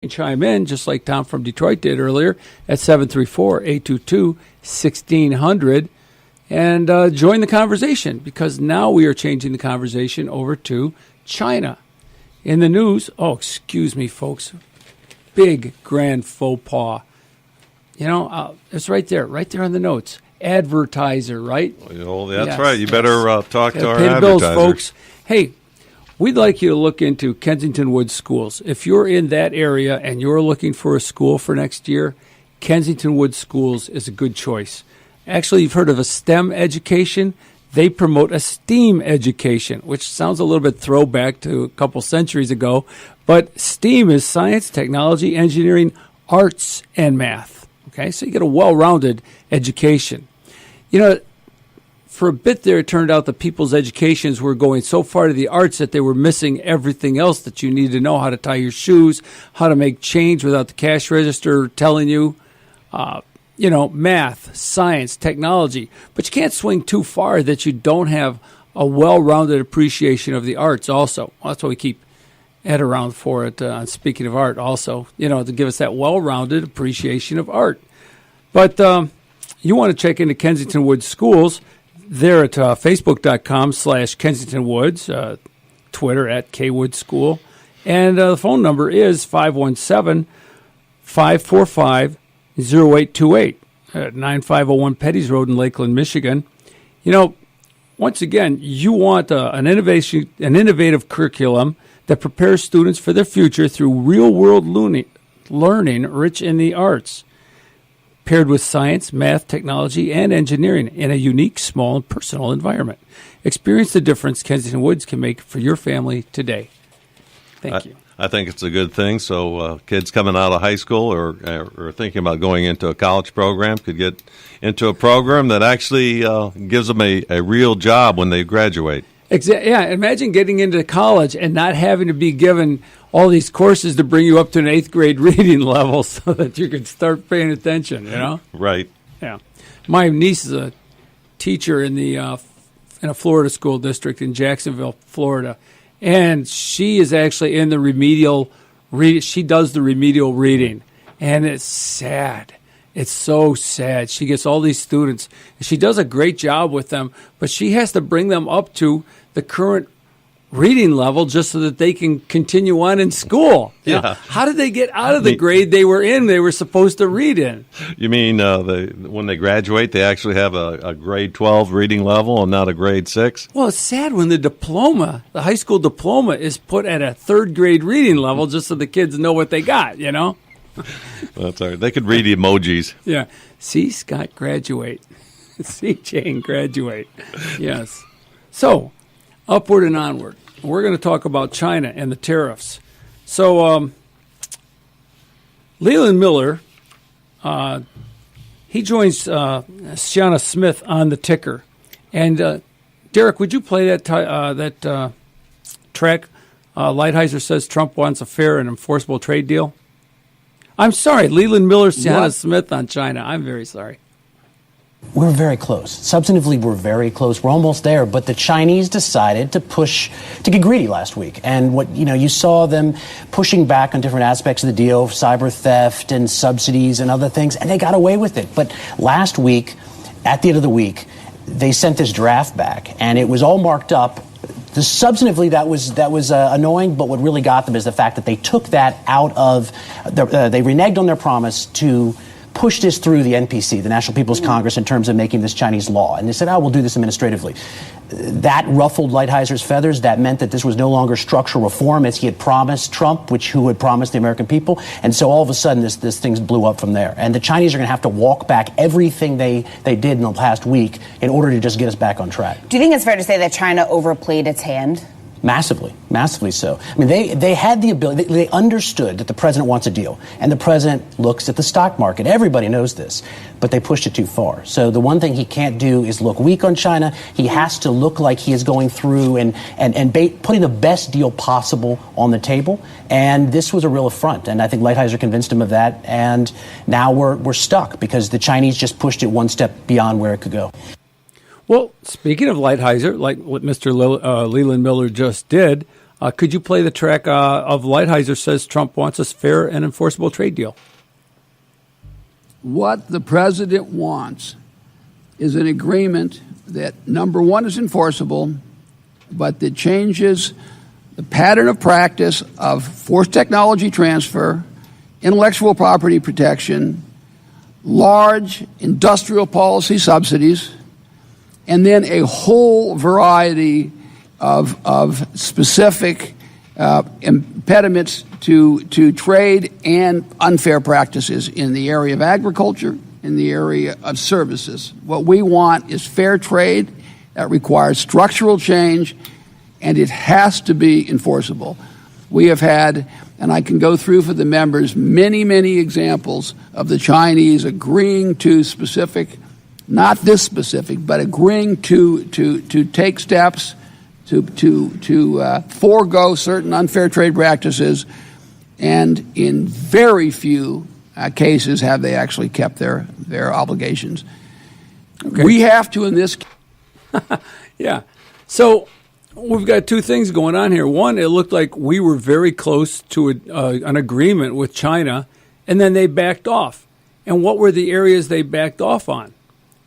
can chime in, just like Tom from Detroit did earlier, at 734-822-1600, and join the conversation, because now we are changing the conversation over to China. In the news, excuse me, folks, big grand faux pas. It's right there on the notes. Advertiser, right? Well, that's right. You better talk to our pay the bills, advertisers. folks. Hey, we'd like you to look into Kensington Woods Schools. If you're in that area and you're looking for a school for next year, Kensington Woods Schools is a good choice. Actually, you've heard of a STEM education. They promote a STEAM education, which sounds a little bit throwback to a couple centuries ago. But STEAM is science, technology, engineering, arts, and math. Okay, so you get a well-rounded education. For a bit there, it turned out that people's educations were going so far to the arts that they were missing everything else that you need to know: how to tie your shoes, how to make change without the cash register telling you, math, science, technology. But you can't swing too far that you don't have a well-rounded appreciation of the arts also. Well, that's why we keep Ed around for it, speaking of art also, to give us that well-rounded appreciation of art. But you want to check into Kensington Woods Schools. They're at Facebook.com/Kensington Woods, Twitter at KWoods School. And the phone number is 517-545-0828 at 9501 Petty's Road in Lakeland, Michigan. Once again, you want an innovative curriculum that prepares students for their future through real-world learning rich in the arts, paired with science, math, technology, and engineering in a unique, small, and personal environment. Experience the difference Kensington Woods can make for your family today. Thank you. I think it's a good thing. So kids coming out of high school or thinking about going into a college program could get into a program that actually gives them a real job when they graduate. Yeah, imagine getting into college and not having to be given all these courses to bring you up to an 8th grade reading level so that you can start paying attention, Right. Yeah. My niece is a teacher in a Florida school district in Jacksonville, Florida, and she is actually in the remedial she does the remedial reading, and it's sad. It's so sad. She gets all these students, and she does a great job with them, but she has to bring them up to the current reading level just so that they can continue on in school. Yeah. How did they get out of the grade they were in, they were supposed to read in? You mean when they graduate, they actually have a grade 12 reading level and not a grade 6? Well, it's sad when the high school diploma, is put at a 3rd grade reading level just so the kids know what they got, That's all right. They could read emojis. Yeah. See, Scott, graduate. See, Jane, graduate. Yes. So, upward and onward. We're going to talk about China and the tariffs. So, Leland Miller, he joins Shiana Smith on the ticker. And, Derek, would you play that track? Lighthizer says Trump wants a fair and enforceable trade deal. I'm sorry, Leland Miller, Shiana Smith on China. I'm very sorry. We're very close. Substantively, we're very close. We're almost there. But the Chinese decided to get greedy last week. And you saw them pushing back on different aspects of the deal, cyber theft and subsidies and other things, and they got away with it. But last week, at the end of the week, they sent this draft back, and it was all marked up. Substantively, that was annoying, but what really got them is the fact that they took that out of they reneged on their promise to push this through the NPC, the National People's Congress, in terms of making this Chinese law. And they said, we'll do this administratively. That ruffled Lighthizer's feathers. That meant that this was no longer structural reform as he had promised Trump, who had promised the American people. And so all of a sudden, this thing blew up from there. And the Chinese are going to have to walk back everything they did in the past week in order to just get us back on track. Do you think it's fair to say that China overplayed its hand? Massively so. I mean, they had the ability, they understood that the president wants a deal, and the president looks at the stock market. Everybody knows this, but they pushed it too far. So the one thing he can't do is look weak on China. He has to look like he is going through and putting the best deal possible on the table. And this was a real affront, and I think Lighthizer convinced him of that. And now we're stuck because the Chinese just pushed it one step beyond where it could go. Well, speaking of Lighthizer, like what Mr. Leland Miller just did, Could you play the track of Lighthizer says Trump wants a fair and enforceable trade deal? What the president wants is an agreement that, number one, is enforceable, but that changes the pattern of practice of forced technology transfer, intellectual property protection, large industrial policy subsidies, and then a whole variety of specific impediments to trade and unfair practices in the area of agriculture, in the area of services. What we want is fair trade that requires structural change, and it has to be enforceable. We have had, and I can go through for the members, many, many examples of the Chinese agreeing to specific, not this specific, but agreeing to take steps to forego certain unfair trade practices, and in very few cases have they actually kept their obligations. Okay. We have to in this case. Yeah. So we've got two things going on here. One, it looked like we were very close to an agreement with China, and then they backed off. And what were the areas they backed off on?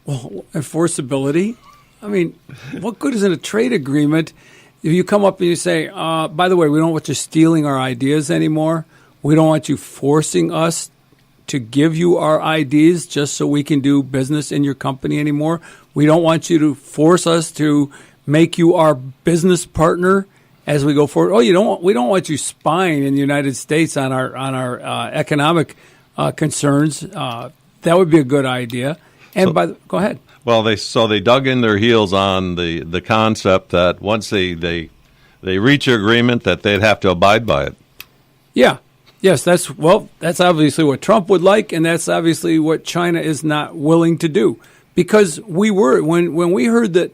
Well, enforceability. I mean, what good is in a trade agreement if you come up and you say, by the way, we don't want you stealing our ideas anymore. We don't want you forcing us to give you our ideas just so we can do business in your company anymore. We don't want you to force us to make you our business partner as we go forward. Oh, we don't want you spying in the United States on our economic concerns. That would be a good idea. And go ahead. Well, they dug in their heels on the concept that once they reach an agreement that they'd have to abide by it. Yeah. Yes, that's obviously what Trump would like, and that's obviously what China is not willing to do. Because when we heard that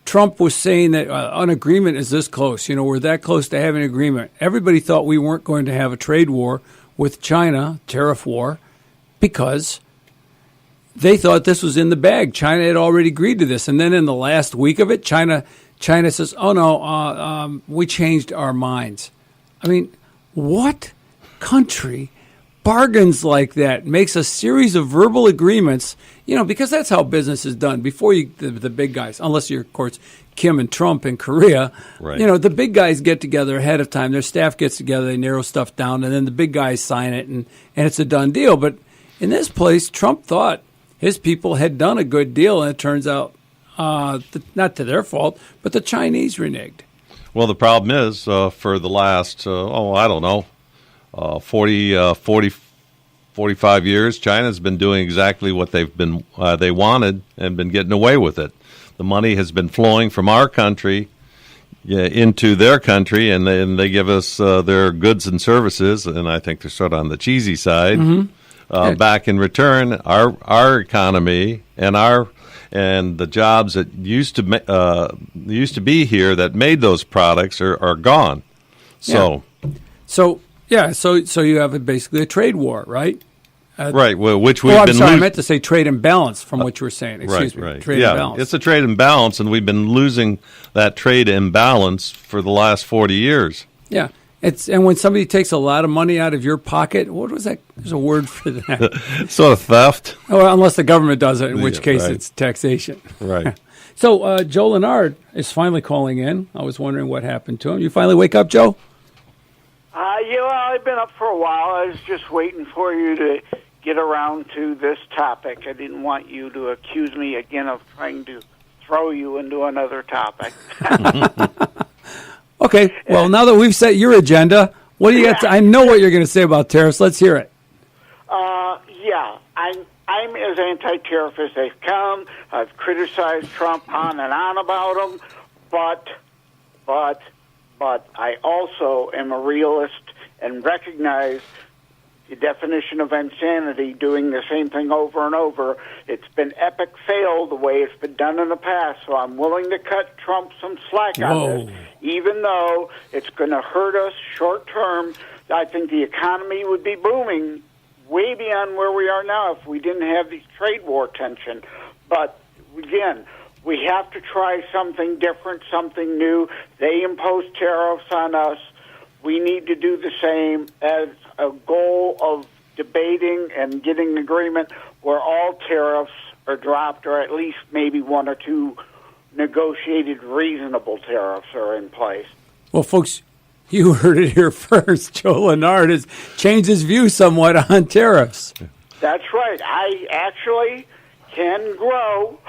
Trump was saying that an agreement is this close, we're that close to having an agreement, everybody thought we weren't going to have a trade war with China, tariff war, because they thought this was in the bag. China had already agreed to this. And then in the last week of it, China says, oh, no, we changed our minds. I mean, what country bargains like that, makes a series of verbal agreements, because that's how business is done. Before the big guys, unless you're, of course, Kim and Trump in Korea, right. The big guys get together ahead of time. Their staff gets together, they narrow stuff down, and then the big guys sign it, and it's a done deal. But in this place, Trump thought his people had done a good deal, and it turns out, not to their fault, but the Chinese reneged. Well, the problem is, for the last, 45 years, China's been doing exactly what they wanted and been getting away with it. The money has been flowing from our country into their country, and then they give us their goods and services, and I think they're sort of on the cheesy side. Mm-hmm. Back in return, our economy and the jobs that used to be here that made those products are gone. So you have basically a trade war, right? Right. Well, which we've been. I meant to say trade imbalance from what you were saying. Excuse me. Right. Trade imbalance. It's a trade imbalance, and we've been losing that trade imbalance for the last 40 years. Yeah. And when somebody takes a lot of money out of your pocket, what was that? There's a word for that. Sort of theft. Well, unless the government does it, in which case it's taxation. Right. So Joe Lennard is finally calling in. I was wondering what happened to him. You finally wake up, Joe? I've been up for a while. I was just waiting for you to get around to this topic. I didn't want you to accuse me again of trying to throw you into another topic. Okay, well, now that we've set your agenda, what do you got? I know what you're going to say about tariffs. Let's hear it. I'm as anti-tariff as they've come. I've criticized Trump on and on about him, but I also am a realist and recognize the definition of insanity, doing the same thing over and over. It's been epic fail the way it's been done in the past, so I'm willing to cut Trump some slack on this, even though it's going to hurt us short term. I think the economy would be booming way beyond where we are now if we didn't have these trade war tension. But again, We have to try something different, something new. They impose tariffs on us. We need to do the same as a goal of debating and getting agreement where all tariffs are dropped, or at least maybe one or two negotiated reasonable tariffs are in place. Well, folks, you heard it here first. Joe Lennard has changed his view somewhat on tariffs. That's right. I actually can grow.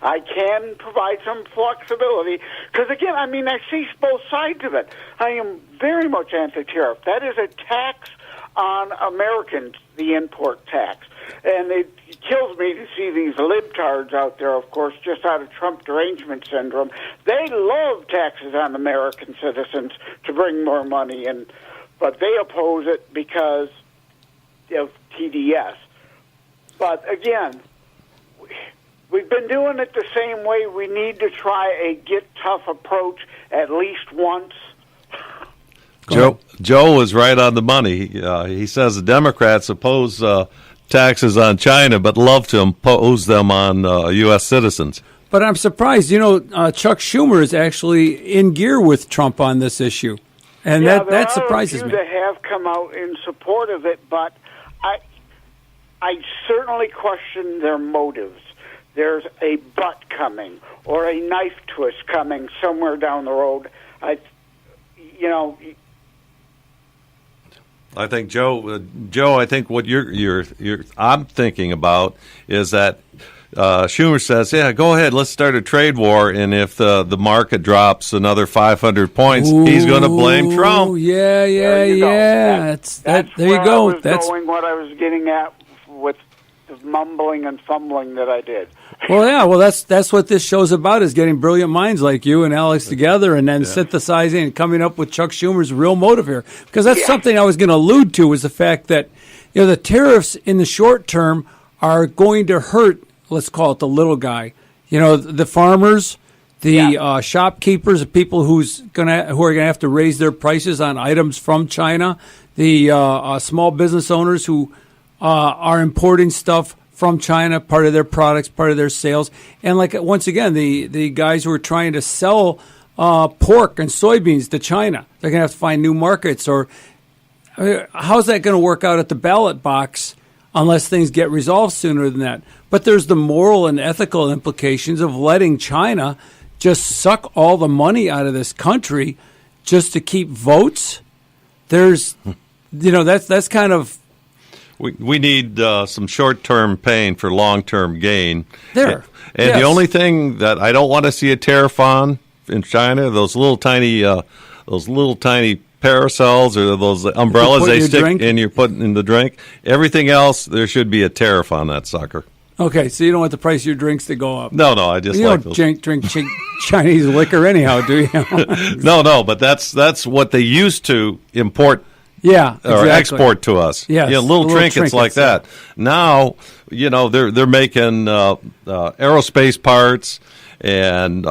I can provide some flexibility. Because, again, I mean, I see both sides of it. I am very much anti-tariff. That is a tax on Americans, the import tax. And it kills me to see these libtards out there, of course, just out of Trump derangement syndrome. They love taxes on American citizens to bring more money in, but they oppose it because of TDS. But again, we've been doing it the same way. We need to try a get tough approach at least once. Joe was right on the money. He says the Democrats oppose taxes on China, but love to impose them on U.S. citizens. But I'm surprised. Chuck Schumer is actually in gear with Trump on this issue, and that surprises me. There are a few that have come out in support of it, but I certainly question their motives. There's a butt coming or a knife twist coming somewhere down the road. I think Joe. I think what I'm thinking about is that Schumer says, "Yeah, go ahead, let's start a trade war, and if the market drops another 500 points, he's going to blame Trump." Yeah. There you go. There you go. That's what I was getting at with the mumbling and fumbling that I did. Well, that's what this show's about, is getting brilliant minds like you and Alex together and then synthesizing and coming up with Chuck Schumer's real motive here. Because that's something I was going to allude to, is the fact that the tariffs in the short term are going to hurt, let's call it the little guy. The farmers, the shopkeepers, the people who are going to have to raise their prices on items from China, the small business owners who are importing stuff from China, part of their products, part of their sales. And once again, the guys who are trying to sell pork and soybeans to China, they're going to have to find new markets. Or how's that going to work out at the ballot box unless things get resolved sooner than that? But there's the moral and ethical implications of letting China just suck all the money out of this country just to keep votes. There's, that's kind of... We need some short-term pain for long-term gain. And the only thing that I don't want to see a tariff on in China, those little tiny parasols or those umbrellas they stick and you put in the drink. Everything else, there should be a tariff on that sucker. Okay, so you don't want the price of your drinks to go up. No, I just you don't drink Chinese liquor anyhow, do you? No, but that's what they used to import. Yeah, exactly. Or export to us. Yes, little trinkets like that. Now, they're making aerospace parts and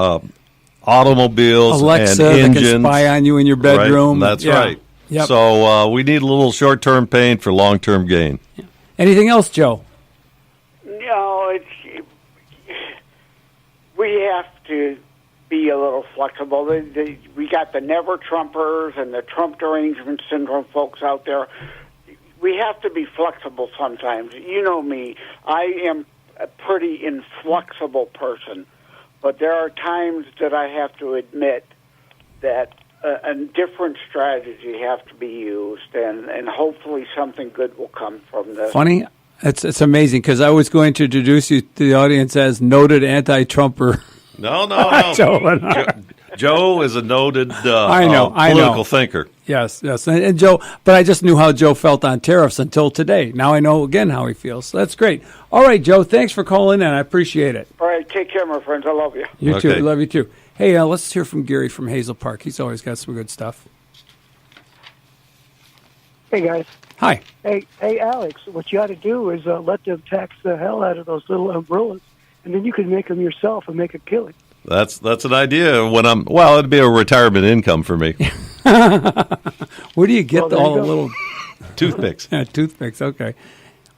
automobiles Alexa, and engines. that can spy on you in your bedroom. Right? That's right. Yep. So we need a little short-term pain for long-term gain. Yeah. Anything else, Joe? No, we have to be a little flexible. We got the never-Trumpers and the Trump derangement syndrome folks out there. We have to be flexible sometimes. You know me. I am a pretty inflexible person, but there are times that I have to admit that a different strategy has to be used, and hopefully something good will come from this. Funny, it's amazing, because I was going to introduce you to the audience as noted anti-Trumper. No. Joe is a noted political thinker. Yes. And Joe, but I just knew how Joe felt on tariffs until today. Now I know, again, how he feels. So that's great. All right, Joe, thanks for calling in. I appreciate it. All right, take care, my friends. I love you. You too. I love you, too. Hey, let's hear from Gary from Hazel Park. He's always got some good stuff. Hey, guys. Hi. Hey, Alex, what you ought to do is let them tax the hell out of those little umbrellas, and then you can make them yourself and make a killing. That's an idea. It'd be a retirement income for me. Where do you get all the little toothpicks? Yeah, toothpicks. Okay.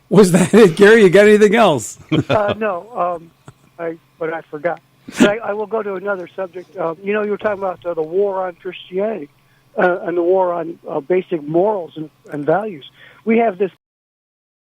Was that it, Gary? You got anything else? No. But I forgot. But I will go to another subject. You were talking about the war on Christianity and the war on basic morals and values. We have this